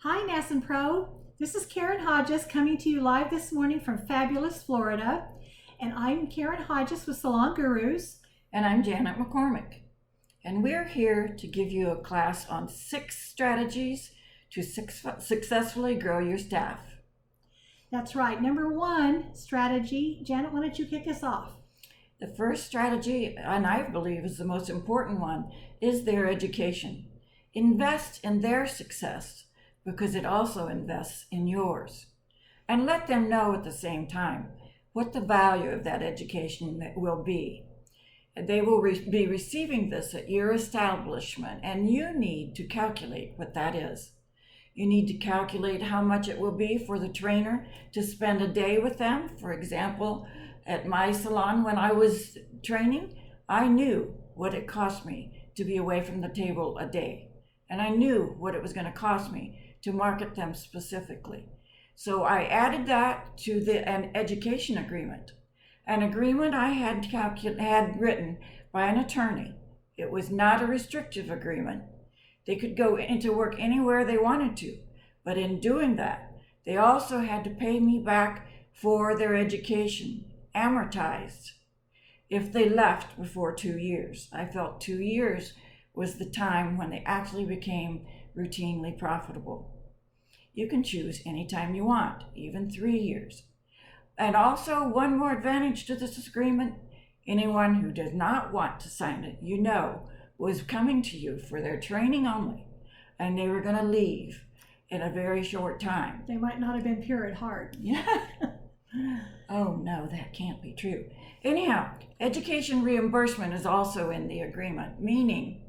Hi, NASNPRO. This is Karen Hodges coming to you live this morning from fabulous Florida. And I'm Karen Hodges with Salon Gurus. And I'm Janet McCormick. And we're here to give you a class on 6 strategies to successfully grow your staff. That's right. Number 1 strategy. Janet, why don't you kick us off? The first strategy, and I believe is the most important one, is their education. Invest in their success because it also invests in yours. And let them know at the same time what the value of that education will be. They will be receiving this at your establishment, and you need to calculate what that is. You need to calculate how much it will be for the trainer to spend a day with them. For example, at my salon when I was training, I knew what it cost me to be away from the table a day. And I knew what it was going to cost me to market them specifically. So I added that to an education agreement. An agreement I had written by an attorney. It was not a restrictive agreement. They could go into work anywhere they wanted to, but in doing that, they also had to pay me back for their education, amortized, if they left before 2 years. I felt 2 years was the time when they actually became routinely profitable. You can choose anytime you want, even 3 years. And also, one more advantage to this agreement, anyone who does not want to sign it, was coming to you for their training only, and they were going to leave in a very short time. They might not have been pure at heart. Yeah. Oh no, that can't be true. Anyhow, education reimbursement is also in the agreement, meaning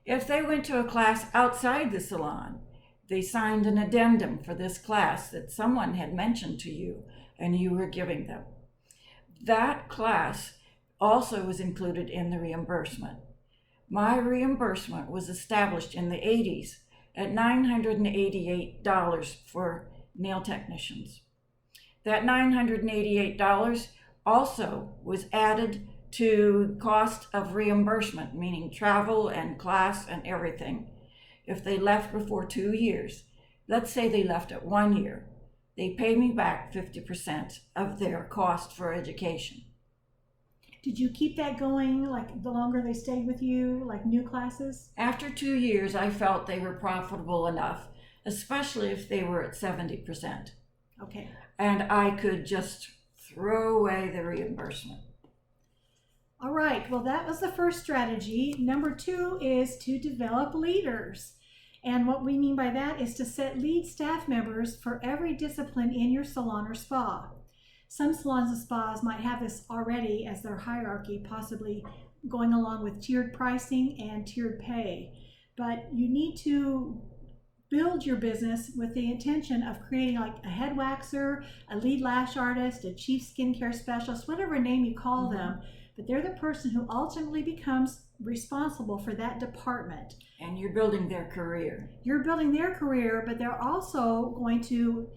if they went to a class outside the salon, they signed an addendum for this class that someone had mentioned to you and you were giving them. That class also was included in the reimbursement. My reimbursement was established in the 80s at $988 for nail technicians. That $988 also was added to cost of reimbursement, meaning travel and class and everything. If they left before 2 years, let's say they left at 1 year, they pay me back 50% of their cost for education. Did you keep that going, like the longer they stayed with you, like new classes? After 2 years, I felt they were profitable enough, especially if they were at 70%. Okay. And I could just throw away the reimbursement. All right, well, that was the first strategy. Number 2 is to develop leaders. And what we mean by that is to set lead staff members for every discipline in your salon or spa. Some salons and spas might have this already as their hierarchy, possibly going along with tiered pricing and tiered pay. But you need to build your business with the intention of creating like a head waxer, a lead lash artist, a chief skincare specialist, whatever name you call them. But they're the person who ultimately becomes responsible for that department. And you're building their career. You're building their career, but they're also going to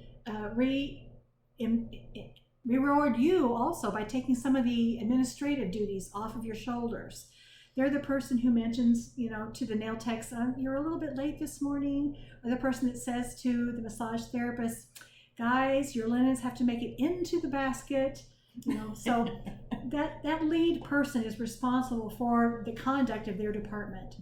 reward you also by taking some of the administrative duties off of your shoulders. They're the person who mentions, to the nail techs, you're a little bit late this morning, or the person that says to the massage therapist, guys, your linens have to make it into the basket. So that lead person is responsible for the conduct of their department.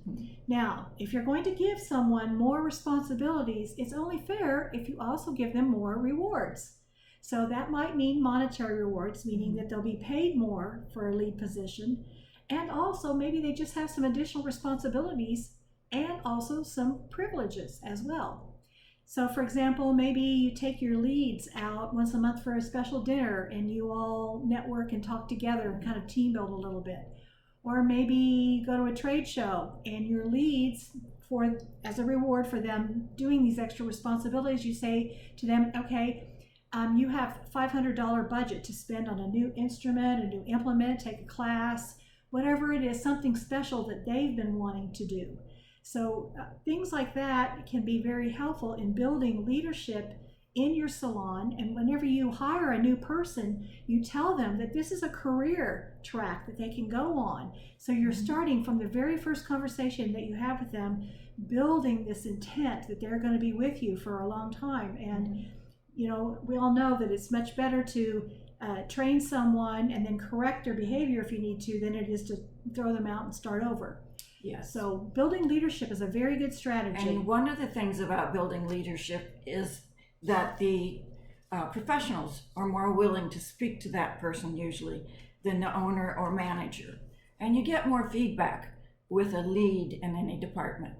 Now, if you're going to give someone more responsibilities, it's only fair if you also give them more rewards. So that might mean monetary rewards, meaning that they'll be paid more for a lead position, and also maybe they just have some additional responsibilities and also some privileges as well. So for example, maybe you take your leads out once a month for a special dinner and you all network and talk together and kind of team build a little bit. Or maybe you go to a trade show and your leads, as a reward for them doing these extra responsibilities, you say to them, okay, you have $500 budget to spend on a new instrument, a new implement, take a class, whatever it is, something special that they've been wanting to do. So things like that can be very helpful in building leadership in your salon, and whenever you hire a new person, you tell them that this is a career track that they can go on. So you're starting from the very first conversation that you have with them, building this intent that they're going to be with you for a long time. And you know, we all know that it's much better to train someone and then correct their behavior if you need to than it is to throw them out and start over. Yes. So building leadership is a very good strategy. And one of the things about building leadership is that the professionals are more willing to speak to that person usually than the owner or manager. And you get more feedback with a lead in any department.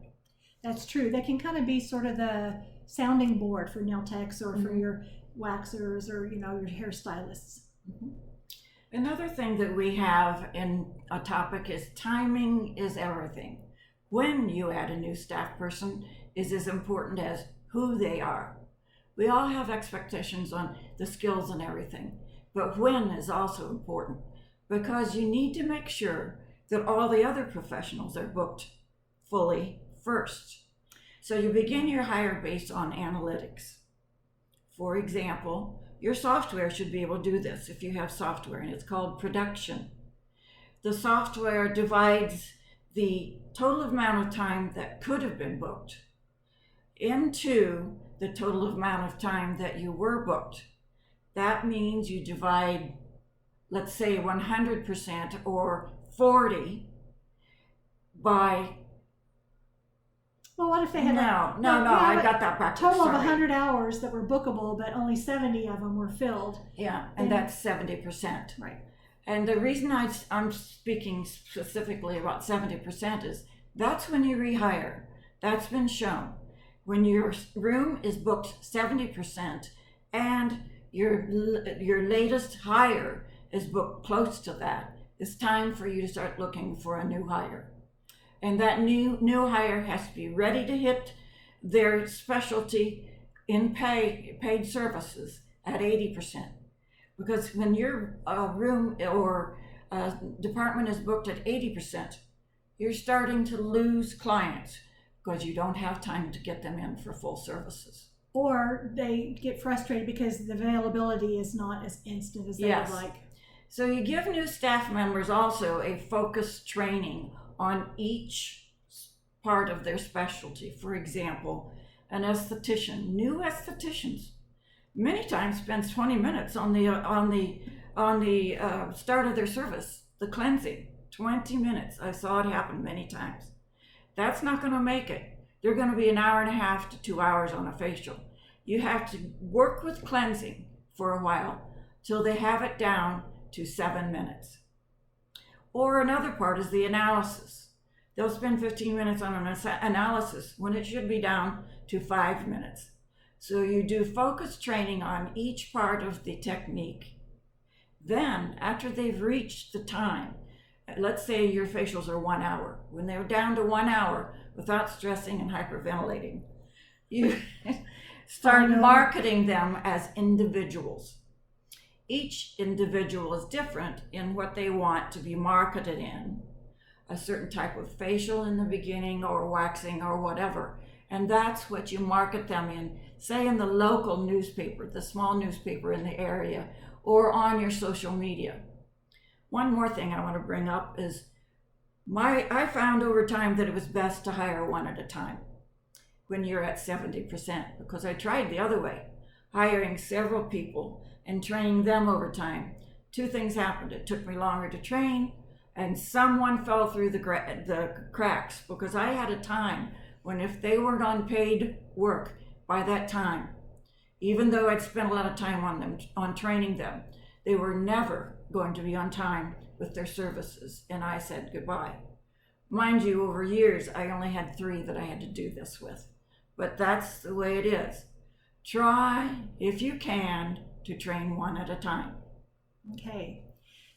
That's true. They can kind of be sort of the sounding board for nail techs or for your waxers or, you know, your hairstylists. Another thing that we have in a topic is timing is everything. When you add a new staff person is as important as who they are. We all have expectations on the skills and everything, but when is also important because you need to make sure that all the other professionals are booked fully first. So you begin your hire based on analytics. For example, your software should be able to do this if you have software, and it's called production. The software divides the total amount of time that could have been booked into the total amount of time that you were booked. That means you divide, let's say 100% or 40 by. Well, what if they had I got that backwards. Total of 100 hours that were bookable, but only 70 of them were filled. Yeah, and that's 70%. Right. And the reason I'm speaking specifically about 70% is that's when you rehire. That's been shown. When your room is booked 70% and your latest hire is booked close to that, it's time for you to start looking for a new hire. And that new hire has to be ready to hit their specialty in paid services at 80%. Because when your room or department is booked at 80%, you're starting to lose clients because you don't have time to get them in for full services. Or they get frustrated because the availability is not as instant as they would like. So you give new staff members also a focused training on each part of their specialty. For example, an esthetician, new estheticians, many times spends 20 minutes on the start of their service, the cleansing. 20 minutes. I saw it happen many times. That's not going to make it. They're going to be an hour and a half to 2 hours on a facial. You have to work with cleansing for a while till they have it down to 7 minutes. Or another part is the analysis. They'll spend 15 minutes on an analysis when it should be down to 5 minutes. So you do focused training on each part of the technique. Then, after they've reached the time, let's say your facials are 1 hour. When they're down to 1 hour without stressing and hyperventilating, you start marketing them as individuals. Each individual is different in what they want to be marketed in. A certain type of facial in the beginning or waxing or whatever. And that's what you market them in, say in the local newspaper, the small newspaper in the area, or on your social media. One more thing I want to bring up is I found over time that it was best to hire one at a time when you're at 70%, because I tried the other way, hiring several people and training them over time. Two things happened. It took me longer to train, and someone fell through the cracks, because I had a time when if they weren't on paid work by that time, even though I'd spent a lot of time on them, on training them, they were never going to be on time with their services, and I said goodbye. Mind you, over years, I only had 3 that I had to do this with, but that's the way it is. Try, if you can, to train one at a time. Okay,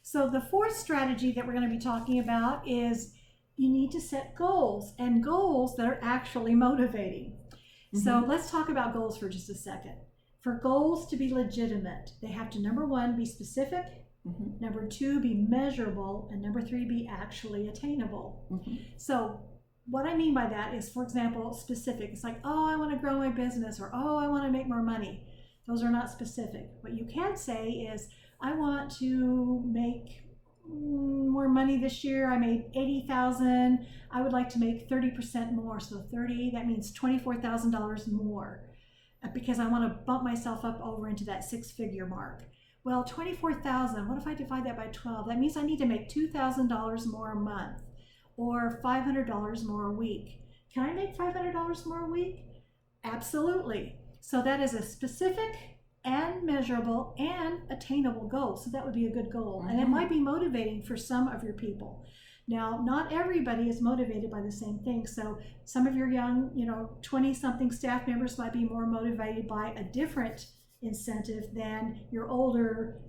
so the fourth strategy that we're going to be talking about is you need to set goals, and goals that are actually motivating. So let's talk about goals for just a second. For goals to be legitimate, they have to, number 1, be specific, number 2, be measurable, and number 3, be actually attainable. So what I mean by that is, for example, specific. It's like, oh, I want to grow my business, or oh, I want to make more money. Those are not specific. What you can say is, I want to make more money this year. I made 80,000. I would like to make 30% more. So 30, that means $24,000 more, because I want to bump myself up over into that six-figure mark. Well, 24,000, what if I divide that by 12? That means I need to make $2,000 more a month, or $500 more a week. Can I make $500 more a week? Absolutely. So that is a specific and measurable and attainable goal. So that would be a good goal. And it might be motivating for some of your people. Now, not everybody is motivated by the same thing. So some of your young, 20-something staff members might be more motivated by a different incentive than your older,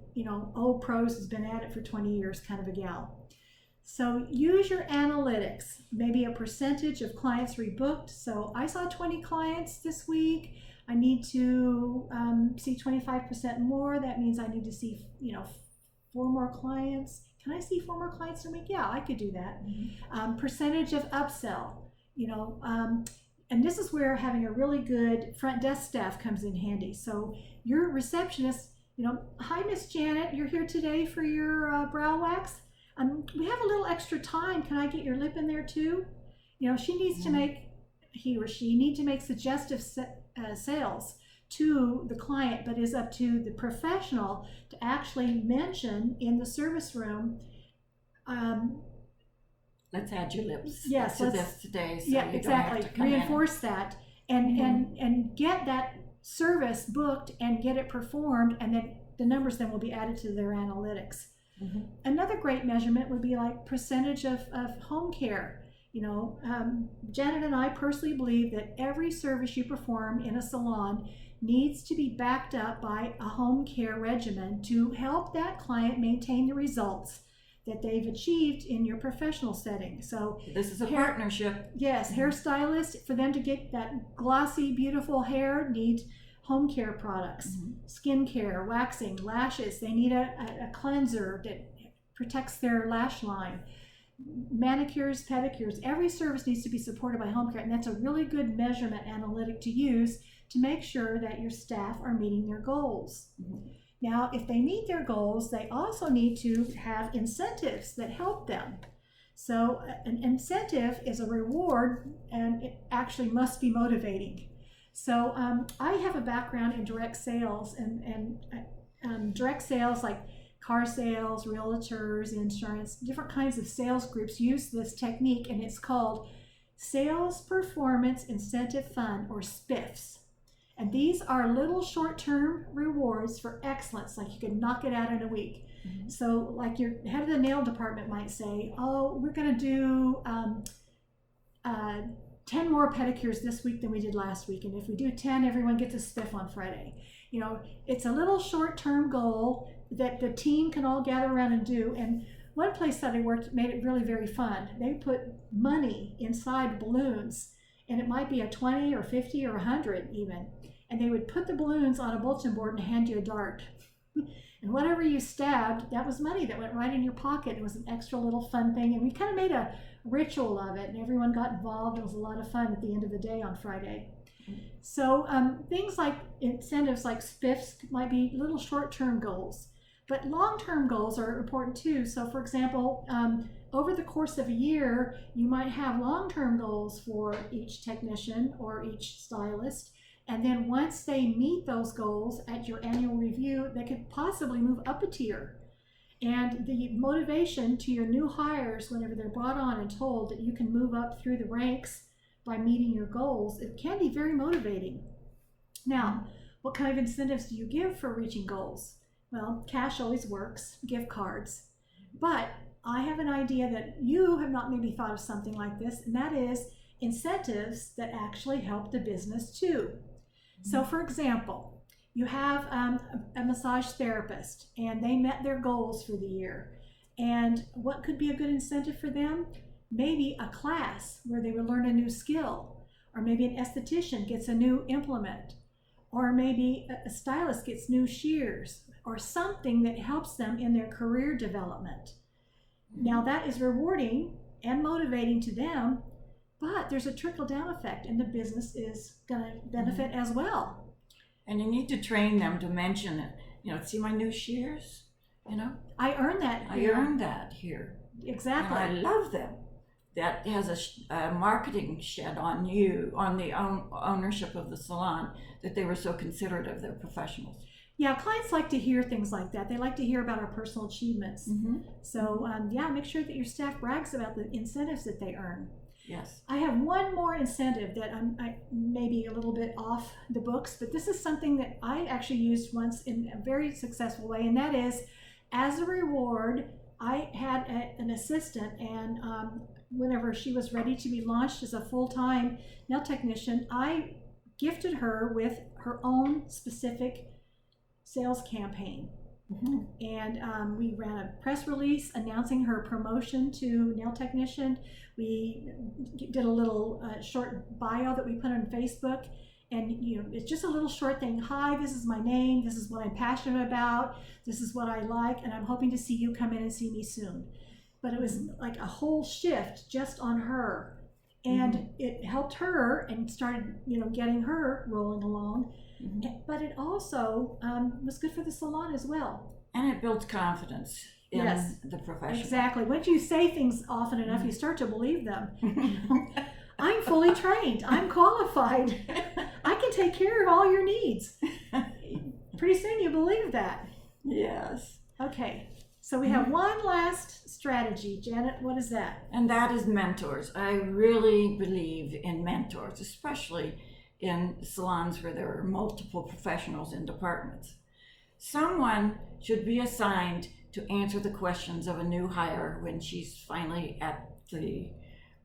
old pros has been at it for 20 years kind of a gal. So use your analytics, maybe a percentage of clients rebooked. So I saw 20 clients this week. I need to see 25% more. That means I need to see, 4 more clients. Can I see 4 more clients in a week? Yeah, I could do that. Percentage of upsell, and this is where having a really good front desk staff comes in handy. So your receptionist, hi, Miss Janet, you're here today for your brow wax. We have a little extra time. Can I get your lip in there too? She needs to make, he or she need to make suggestive sales to the client, but is up to the professional to actually mention in the service room. Let's add your lips yes, to this today. So yeah, you exactly. Don't have to come Reinforce that and get that service booked and get it performed, and then the numbers then will be added to their analytics. Another great measurement would be like percentage of home care. Janet and I personally believe that every service you perform in a salon needs to be backed up by a home care regimen to help that client maintain the results that they've achieved in your professional setting. So this is a partnership. Yes, hairstylists, for them to get that glossy, beautiful hair, need home care products, skin care, waxing, lashes. They need a cleanser that protects their lash line. Manicures, pedicures, every service needs to be supported by home care, and that's a really good measurement analytic to use to make sure that your staff are meeting their goals. Now, if they meet their goals, they also need to have incentives that help them. So an incentive is a reward, and it actually must be motivating. So I have a background in direct sales, and direct sales like car sales, realtors, insurance, different kinds of sales groups use this technique, and it's called Sales Performance Incentive Fund, or SPIFs. And these are little short-term rewards for excellence, like you can knock it out in a week. So like your head of the nail department might say, oh, we're going to do 10 more pedicures this week than we did last week. And if we do 10, everyone gets a spiff on Friday. It's a little short-term goal that the team can all gather around and do. And one place that I worked made it really very fun. They put money inside balloons, and it might be a 20 or 50 or 100 even. And they would put the balloons on a bulletin board and hand you a dart. And whatever you stabbed, that was money that went right in your pocket. It was an extra little fun thing. And we kind of made a ritual of it, and everyone got involved. It was a lot of fun at the end of the day on Friday. So things like incentives like spiffs might be little short-term goals. But long-term goals are important too. So for example, over the course of a year, you might have long-term goals for each technician or each stylist. And then once they meet those goals at your annual review, they could possibly move up a tier. And the motivation to your new hires, whenever they're brought on and told that you can move up through the ranks by meeting your goals, it can be very motivating. Now, what kind of incentives do you give for reaching goals? Well, cash always works, gift cards. But I have an idea that you have not maybe thought of something like this, and that is incentives that actually help the business too. So for example, you have a massage therapist, and they met their goals for the year. And what could be a good incentive for them? Maybe a class where they would learn a new skill, or maybe an esthetician gets a new implement, or maybe a stylist gets new shears, or something that helps them in their career development. Now that is rewarding and motivating to them, but there's a trickle-down effect, and the business is going to benefit as well. And you need to train them to mention it. See my new shears? I earned that. I earned that here. Exactly. And I love them. That has a marketing shed on the ownership of the salon, that they were so considerate of their professionals. Yeah, clients like to hear things like that. They like to hear about our personal achievements. Mm-hmm. So make sure that your staff brags about the incentives that they earn. Yes. I have one more incentive that I may be a little bit off the books, but this is something that I actually used once in a very successful way, and that is, as a reward, I had an assistant, and whenever she was ready to be launched as a full-time nail technician, I gifted her with her own specific sales campaign. Mm-hmm. And we ran a press release announcing her promotion to nail technician. We did a little short bio that we put on Facebook, and it's just a little short thing. Hi, this is my name. This is what I'm passionate about. This is what I like, and I'm hoping to see you come in and see me soon. But it was like a whole shift just on her, and Mm-hmm. it helped her and started getting her rolling along. Mm-hmm. But it also was good for the salon as well. And it builds confidence in the profession. Exactly. Once you say things often enough, you start to believe them. I'm fully trained. I'm qualified. I can take care of all your needs. Pretty soon you believe that. Yes. Okay. So we have one last strategy. Janet, what is that? And that is mentors. I really believe in mentors, especially in salons where there are multiple professionals in departments. Someone should be assigned to answer the questions of a new hire when she's finally at the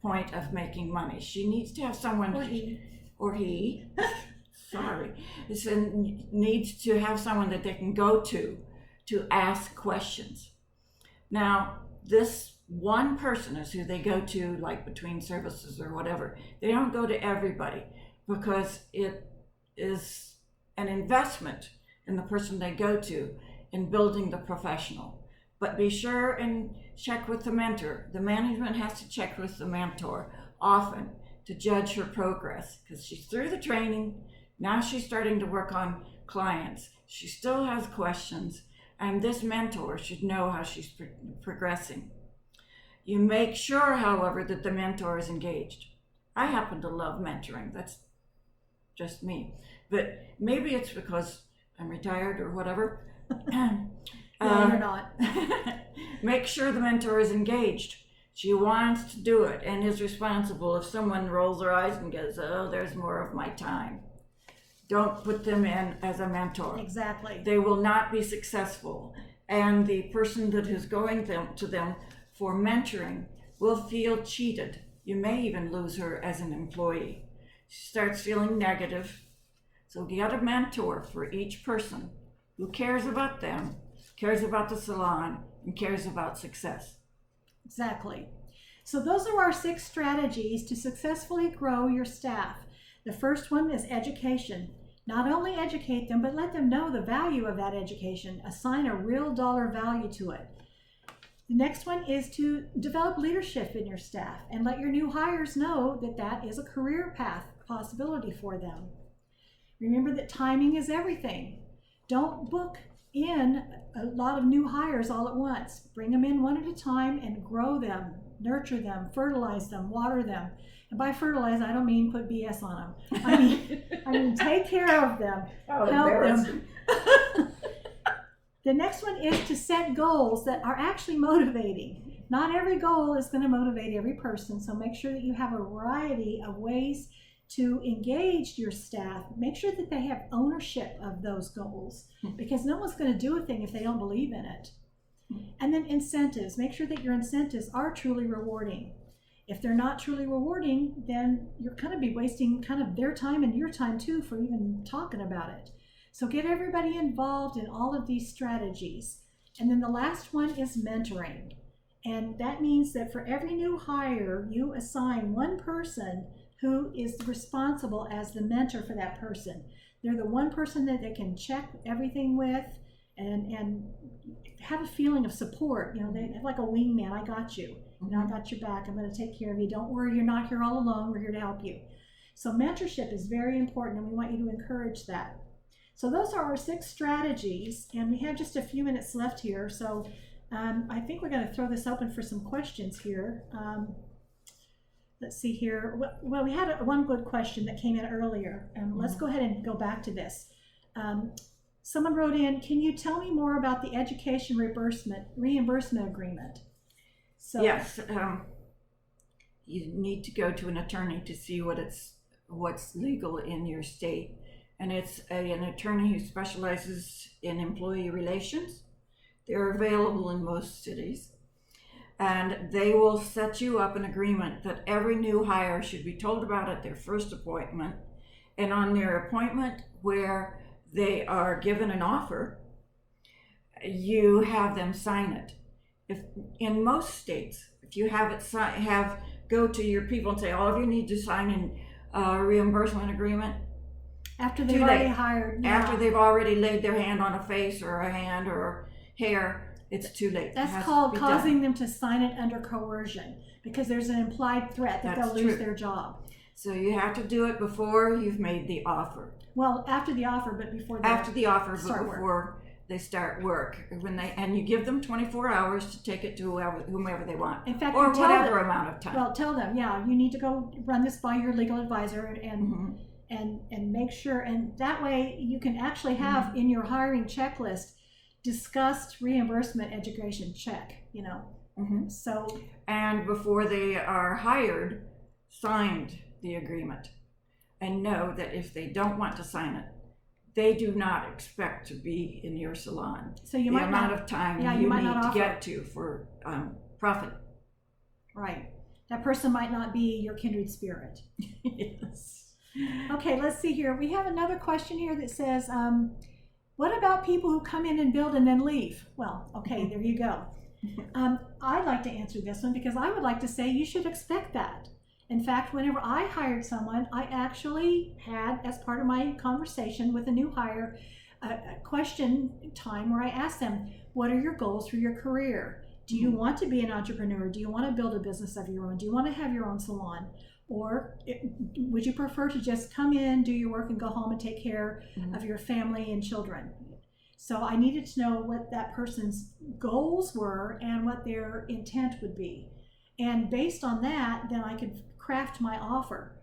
point of making money. She needs to have someone, or he sorry, needs to have someone that they can go to ask questions. Now, this one person is who they go to, like between services or whatever. They don't go to everybody, because it is an investment in the person they go to in building the professional. But be sure and check with the mentor. The management has to check with the mentor often to judge her progress, because she's through the training. Now she's starting to work on clients. She still has questions, and this mentor should know how she's progressing. You make sure, however, that the mentor is engaged. I happen to love mentoring. That's just me. But maybe it's because I'm retired or whatever. No, you're not. Make sure the mentor is engaged. She wants to do it and is responsible. If someone rolls their eyes and goes, oh, there's more of my time, don't put them in as a mentor. Exactly. They will not be successful. And the person that is going to them for mentoring will feel cheated. You may even lose her as an employee. She starts feeling negative. So get a mentor for each person who cares about them, cares about the salon, and cares about success. Exactly. So those are our 6 strategies to successfully grow your staff. The first one is education. Not only educate them, but let them know the value of that education. Assign a real dollar value to it. The next one is to develop leadership in your staff and let your new hires know that that is a career path possibility for them. Remember that timing is everything. Don't book in a lot of new hires all at once. Bring them in one at a time and grow them, nurture them, fertilize them, water them. And by fertilize, I don't mean put BS on them. I mean take care of them, help them. The next one is to set goals that are actually motivating. Not every goal is going to motivate every person, so make sure that you have a variety of ways to engage your staff. Make sure that they have ownership of those goals, because no one's going to do a thing if they don't believe in it. And then incentives. Make sure that your incentives are truly rewarding. If they're not truly rewarding, then you're going to be wasting kind of their time and your time too for even talking about it. So get everybody involved in all of these strategies. And then the last one is mentoring. And that means that for every new hire, you assign one person who is responsible as the mentor for that person. They're the one person that they can check everything with and have a feeling of support. You know, they have like a wingman. I got you. You know, I got your back. I'm going to take care of you. Don't worry, you're not here all alone. We're here to help you. So mentorship is very important, and we want you to encourage that. So those are our 6 strategies, and we have just a few minutes left here. So I think we're going to throw this open for some questions here. Let's see here. Well, we had one good question that came in earlier. Let's go ahead and go back to this. Someone wrote in, can you tell me more about the education reimbursement agreement? So, yes, you need to go to an attorney to see what's legal in your state. And it's an attorney who specializes in employee relations. They're available in most cities. And they will set you up an agreement that every new hire should be told about at their first appointment. And on their appointment where they are given an offer, you have them sign it. If in most states, if you have it go to your people and say, all of you need to sign a reimbursement agreement. After they've already hired. Yeah. After they've already laid their hand on a face or a hand or hair, it's too late. That's called causing them to sign it under coercion, because there's an implied threat that they'll lose their job. So you have to do it before you've made the offer. Well, after the offer, but before they before they start work. And you give them 24 hours to take it to whomever they want. In fact, or whatever amount of time. Well, tell them, you need to go run this by your legal advisor and make sure, and that way you can actually have in your hiring checklist discussed reimbursement education check, So, and before they are hired, signed the agreement, and know that if they don't want to sign it, they do not expect to be in your salon. So the amount of time you need to get to for profit. Right. That person might not be your kindred spirit. Yes. Okay, let's see here. We have another question here that says, what about people who come in and build and then leave? Well, okay, there you go. I'd like to answer this one because I would like to say you should expect that. In fact, whenever I hired someone, I actually had, as part of my conversation with a new hire, a question time where I asked them, what are your goals for your career? Do you want to be an entrepreneur? Do you want to build a business of your own? Do you want to have your own salon? Or would you prefer to just come in, do your work, and go home and take care of your family and children? So I needed to know what that person's goals were and what their intent would be. And based on that, then I could craft my offer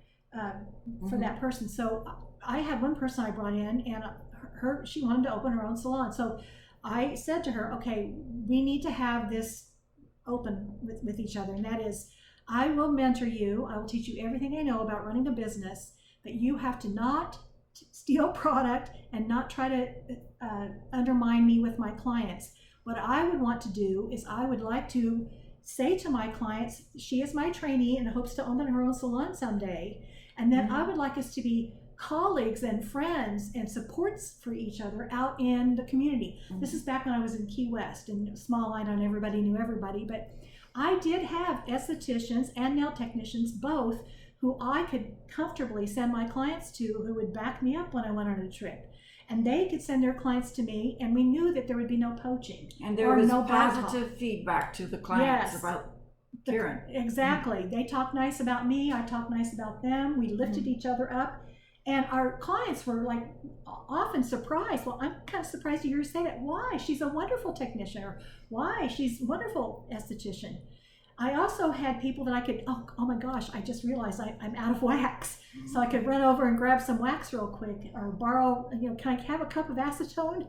for that person. So I had one person I brought in, and she wanted to open her own salon. So I said to her, okay, we need to have this open with each other. And that is, I will mentor you. I will teach you everything I know about running a business, but you have to not steal product and not try to undermine me with my clients. What I would want to do is I would like to say to my clients, she is my trainee and hopes to open her own salon someday. And then I would like us to be colleagues and friends and supports for each other out in the community. This is back when I was in Key West, and small island, everybody knew everybody, but I did have estheticians and nail technicians, both, who I could comfortably send my clients to, who would back me up when I went on a trip. And they could send their clients to me, and we knew that there would be no poaching. And there was positive feedback to the clients about Karen. Exactly. They talked nice about me, I talked nice about them, we lifted each other up. And our clients were like often surprised. Well, I'm kind of surprised to hear you say that. Why? She's a wonderful technician. Or why? She's a wonderful esthetician. I also had people that I could, oh my gosh, I just realized I'm out of wax. So I could run over and grab some wax real quick, or borrow, can I have a cup of acetone?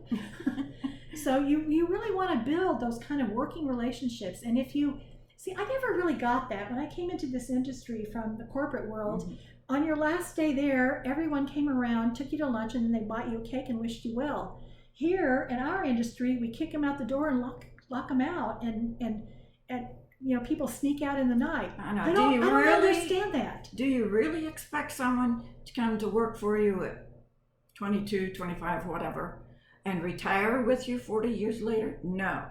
So you really want to build those kind of working relationships. And if you, I never really got that. When I came into this industry from the corporate world, on your last day there, everyone came around, took you to lunch, and then they bought you a cake and wished you well. Here in our industry, we kick them out the door and lock them out, and people sneak out in the night. I know. I don't understand that. Do you really expect someone to come to work for you at 22, 25, whatever, and retire with you 40 years later? No.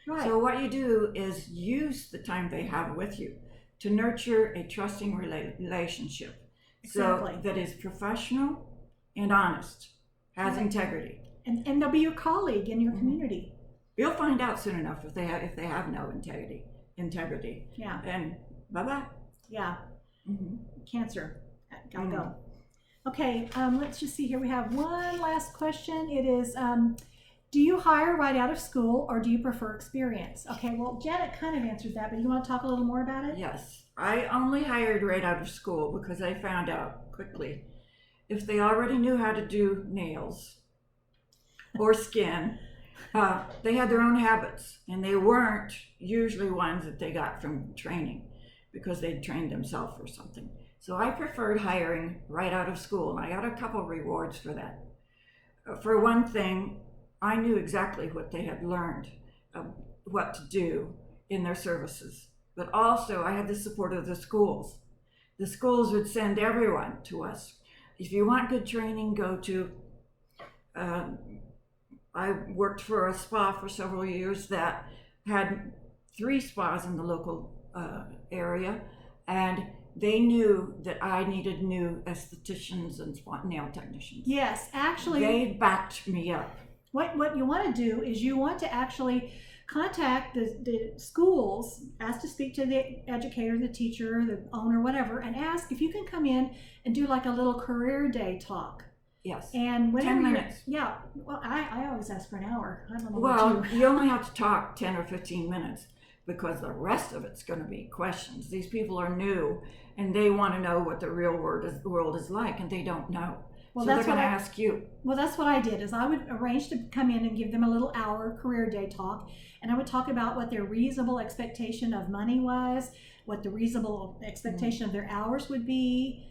Right. So what you do is use the time they have with you to nurture a trusting relationship. Exactly. So that is professional and honest, has integrity. And they'll be your colleague in your community. You'll find out soon enough if they have no integrity. Yeah. And bye-bye. Yeah. Cancer. Gotta go. Okay, let's just see here. We have one last question. It is, do you hire right out of school or do you prefer experience? Okay, well, Janet kind of answered that, but you want to talk a little more about it? Yes, I only hired right out of school because I found out quickly if they already knew how to do nails or skin, they had their own habits, and they weren't usually ones that they got from training because they'd trained themselves for something. So I preferred hiring right out of school, and I got a couple of rewards for that. For one thing, I knew exactly what they had learned, what to do in their services. But also, I had the support of the schools. The schools would send everyone to us. If you want good training, go to. I worked for a spa for several years that had 3 spas in the local area, and they knew that I needed new estheticians and nail technicians. Yes, actually. They backed me up. What you want to do is you want to actually contact the schools, ask to speak to the educator, the teacher, the owner, whatever, and ask if you can come in and do like a little career day talk. Yes. And 10 minutes. Yeah. Well, I always ask for an hour. I don't know. Well, you only have to talk 10 or 15 minutes because the rest of it's going to be questions. These people are new and they want to know what the real world is like, and they don't know. Well, so they're going to ask you. Well, that's what I did. Is I would arrange to come in and give them a little hour career day talk, and I would talk about what their reasonable expectation of money was, what the reasonable expectation of their hours would be,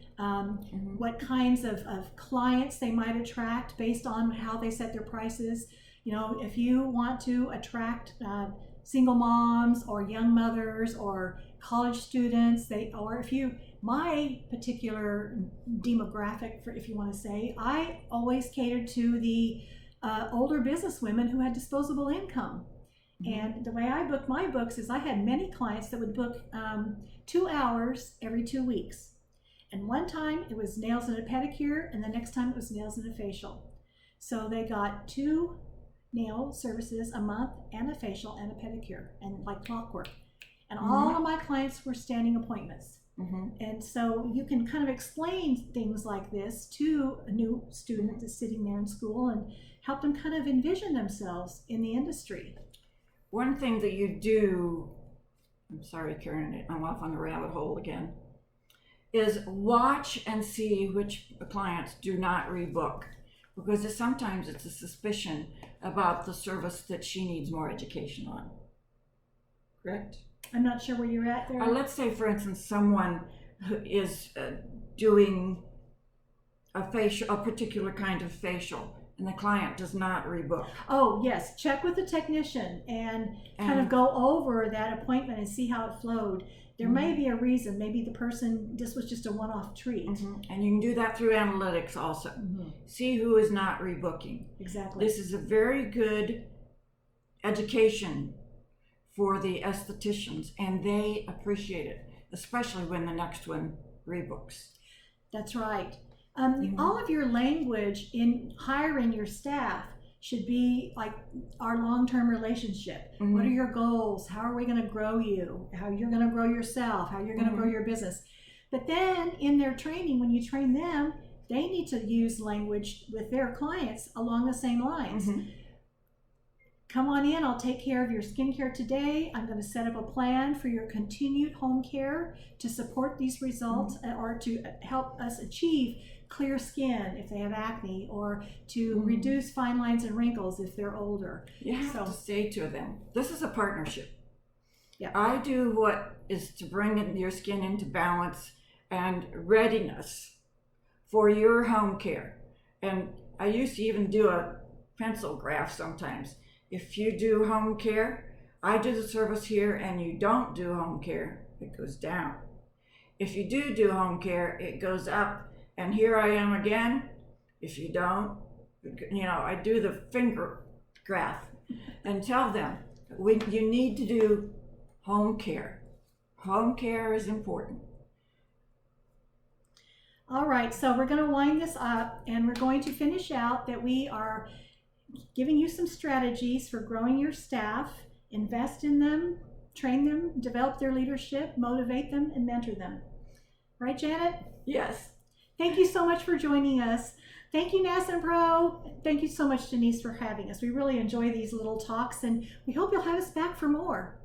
what kinds of clients they might attract based on how they set their prices. You know, if you want to attract single moms or young mothers or college students, my particular demographic, for if you want to say, I always catered to the older businesswomen who had disposable income. And the way I booked my books is I had many clients that would book 2 hours every 2 weeks. And one time it was nails and a pedicure, and the next time it was nails and a facial. So they got 2 nail services a month and a facial and a pedicure, and like clockwork. And all of my clients were standing appointments. And so you can kind of explain things like this to a new student that's sitting there in school and help them kind of envision themselves in the industry. One thing that you do, I'm sorry, Karen, I'm off on the rabbit hole again, is watch and see which clients do not rebook, because sometimes it's a suspicion about the service that she needs more education on. Correct? I'm not sure where you're at there. Let's say, for instance, someone who is doing a particular kind of facial, and the client does not rebook. Oh, yes. Check with the technician and kind of go over that appointment and see how it flowed. There may be a reason. Maybe this was just a one-off treat. And you can do that through analytics also. See who is not rebooking. Exactly. This is a very good education for the estheticians, and they appreciate it, especially when the next one rebooks. That's right. All of your language in hiring your staff should be like our long-term relationship. What are your goals? How are we going to grow you? How you're going to grow yourself? How you're going to grow your business? But then in their training, when you train them, they need to use language with their clients along the same lines. Come on in, I'll take care of your skincare today. I'm going to set up a plan for your continued home care to support these results or to help us achieve clear skin if they have acne, or to reduce fine lines and wrinkles if they're older. You have to say to them, this is a partnership. Yeah. I do what is to bring your skin into balance and readiness for your home care. And I used to even do a pencil graph sometimes. If you do home care, I do the service here, and you don't do home care, it goes down. If you do home care, it goes up, and here I am again. If you don't, I do the finger graph and tell them, you need to do home care. Home care is important. All right, so we're going to wind this up, and we're going to finish out that we are giving you some strategies for growing your staff. Invest in them, train them, develop their leadership, motivate them, and mentor them. Right, Janet? Yes. Thank you so much for joining us. Thank you, NASNPRO. Thank you so much, Denise, for having us. We really enjoy these little talks, and we hope you'll have us back for more.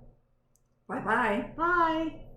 Bye-bye. Bye.